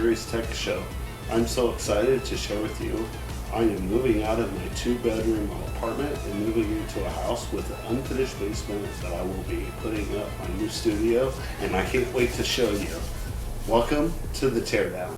Gary's Tech Show. I'm so excited to share with you. I am moving out of my 2-bedroom apartment and moving into a house with an unfinished basement that I will be putting up my new studio, and I can't wait to show you. Welcome to the Teardown.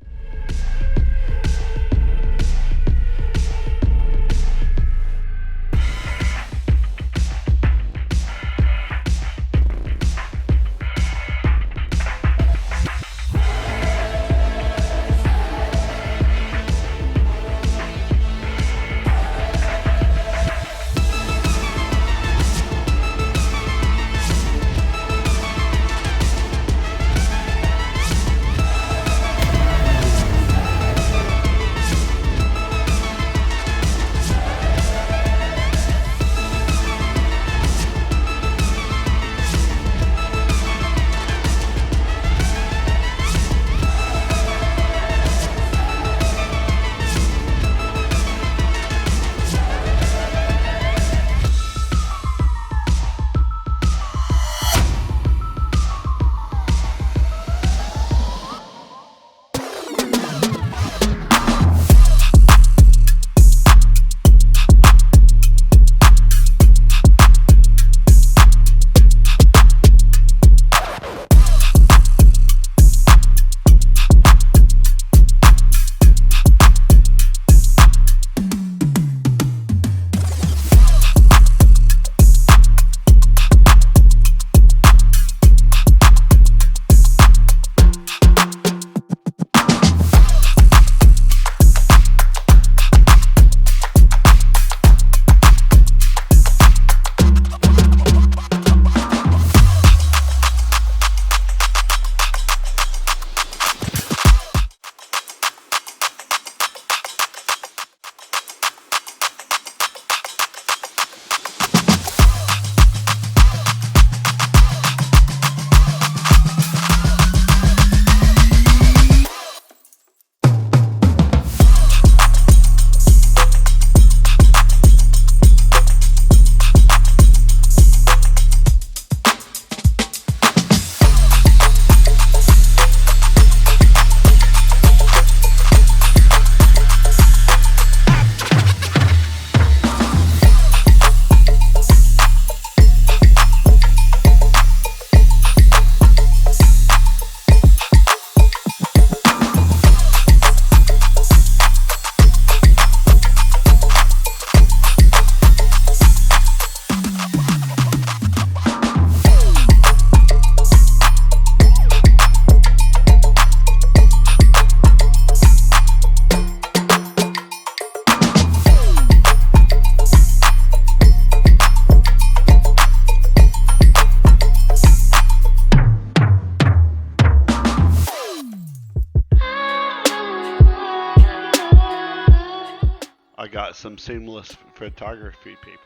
I got some seamless photography paper.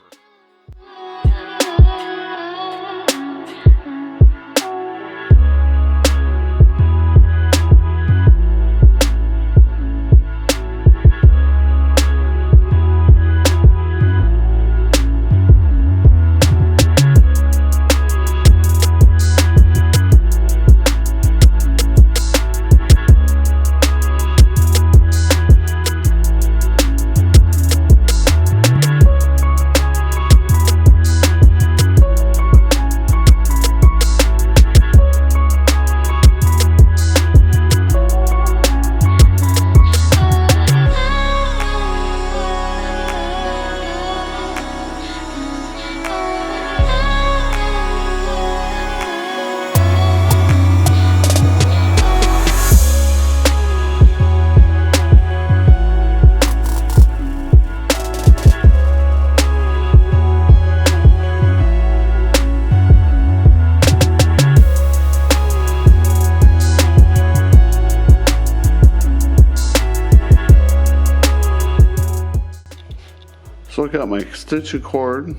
So I got my extension cord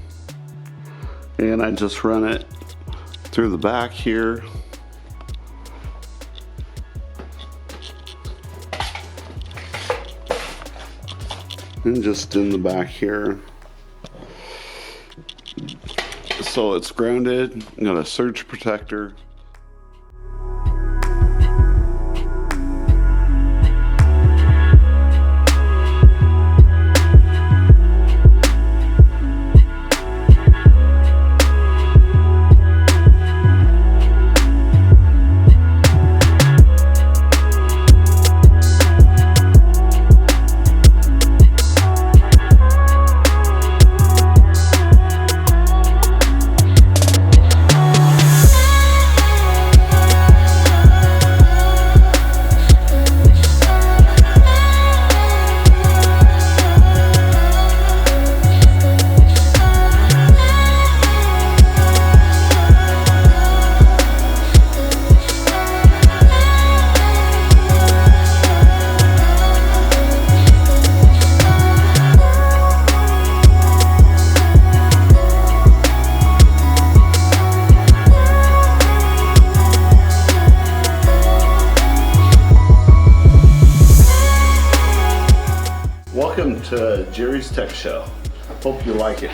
and I just run it through the back here. And just in the back here. So it's grounded, got a surge protector. to Jerry's Tech Show. Hope you like it.